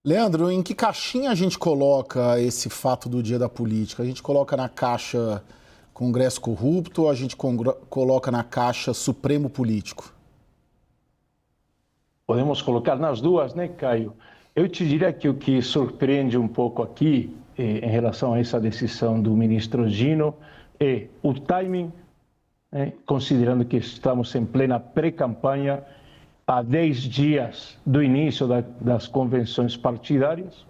Leandro, em que caixinha a gente coloca esse fato do Dia da Política? A gente coloca na caixa Congresso corrupto ou a gente coloca na caixa Supremo político? Podemos colocar nas duas, né, Caio? Eu te diria que o que surpreende um pouco aqui, em relação a essa decisão do ministro Gino, é o timing, considerando que estamos em plena pré-campanha, há 10 dias do início das convenções partidárias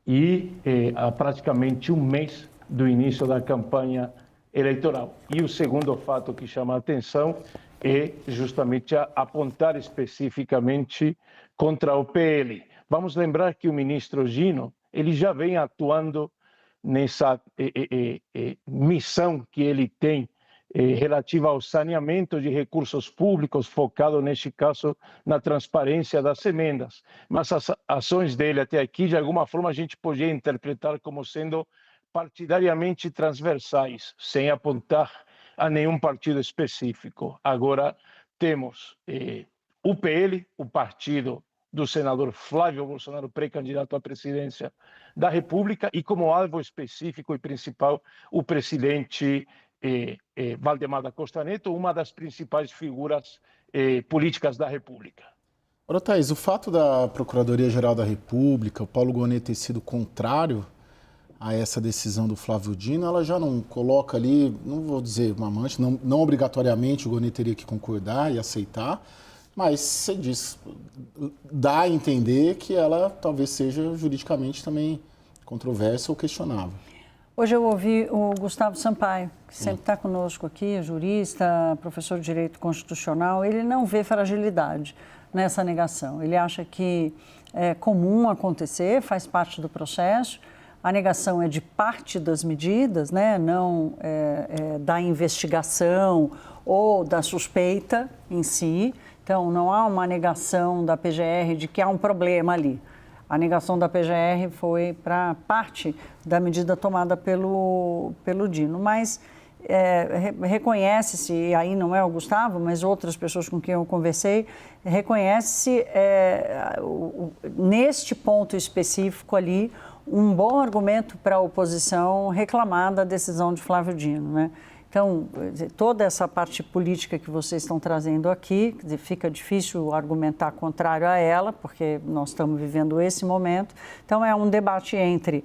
e há praticamente um mês do início da campanha eleitoral. E o segundo fato que chama a atenção é justamente apontar especificamente contra o PL. Vamos lembrar que o ministro Gino, ele já vem atuando nessa missão que ele tem relativa ao saneamento de recursos públicos, focado, neste caso, na transparência das emendas. Mas as ações dele até aqui, de alguma forma, a gente podia interpretar como sendo partidariamente transversais, sem apontar a nenhum partido específico. Agora, temos o PL, o partido do senador Flávio Bolsonaro, pré-candidato à presidência da República, e como alvo específico e principal, o presidente Valdemar da Costa Neto, uma das principais figuras políticas da República. Ora, Thaís, o fato da Procuradoria-Geral da República, o Paulo Gonet, ter sido contrário a essa decisão do Flávio Dino, ela já não coloca ali, não vou dizer uma mancha, não obrigatoriamente o Gonet teria que concordar e aceitar, mas você diz, dá a entender que ela talvez seja juridicamente também controversa ou questionável. Hoje eu ouvi o Gustavo Sampaio, que sempre está conosco aqui, jurista, professor de Direito Constitucional. Ele não vê fragilidade nessa negação. Ele acha que é comum acontecer, faz parte do processo. A negação é de parte das medidas, né? Não da investigação ou da suspeita em si. Então, não há uma negação da PGR de que há um problema ali. A negação da PGR foi para parte da medida tomada pelo Dino, mas reconhece-se, e aí não é o Gustavo, mas outras pessoas com quem eu conversei, reconhece-se neste ponto específico ali um bom argumento para a oposição reclamar da decisão de Flávio Dino, né? Então, toda essa parte política que vocês estão trazendo aqui, fica difícil argumentar contrário a ela, porque nós estamos vivendo esse momento. Então, é um debate entre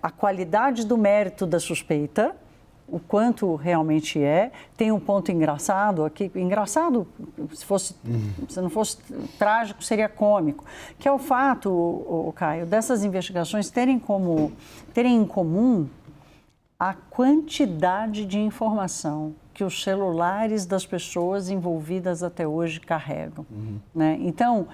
a qualidade do mérito da suspeita, o quanto realmente é. Tem um ponto engraçado aqui, engraçado, se não fosse trágico, seria cômico, que é o fato, Caio, dessas investigações terem em comum a quantidade de informação que os celulares das pessoas envolvidas até hoje carregam. Né? Então,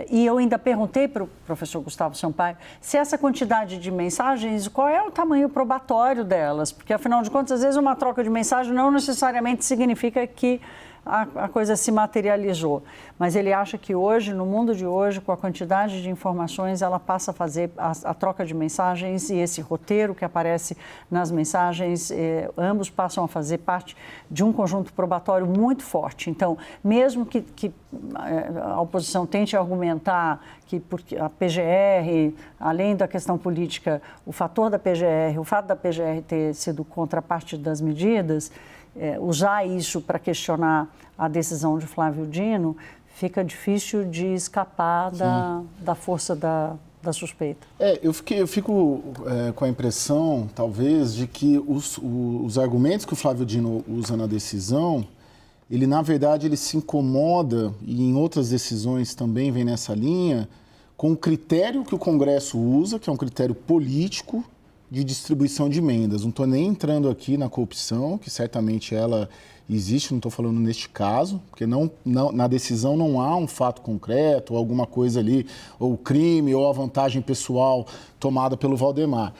e eu ainda perguntei para o professor Gustavo Sampaio se essa quantidade de mensagens, qual é o tamanho probatório delas, porque, afinal de contas, às vezes uma troca de mensagem não necessariamente significa que a coisa se materializou. Mas ele acha que hoje, no mundo de hoje, com a quantidade de informações, ela passa a fazer a troca de mensagens e esse roteiro que aparece nas mensagens, ambos passam a fazer parte de um conjunto probatório muito forte. Então, mesmo que a oposição tente argumentar que porque a PGR, além da questão política, o fator da PGR, o fato da PGR ter sido contra parte das medidas, usar isso para questionar a decisão de Flávio Dino, fica difícil de escapar da força da suspeita. Eu fico com a impressão, talvez, de que os argumentos que o Flávio Dino usa na decisão, ele, na verdade, ele se incomoda, e em outras decisões também vem nessa linha, com o critério que o Congresso usa, que é um critério político, de distribuição de emendas. Não estou nem entrando aqui na corrupção, que certamente ela existe, não estou falando neste caso, porque na decisão não há um fato concreto, ou alguma coisa ali, ou crime, ou a vantagem pessoal tomada pelo Valdemar.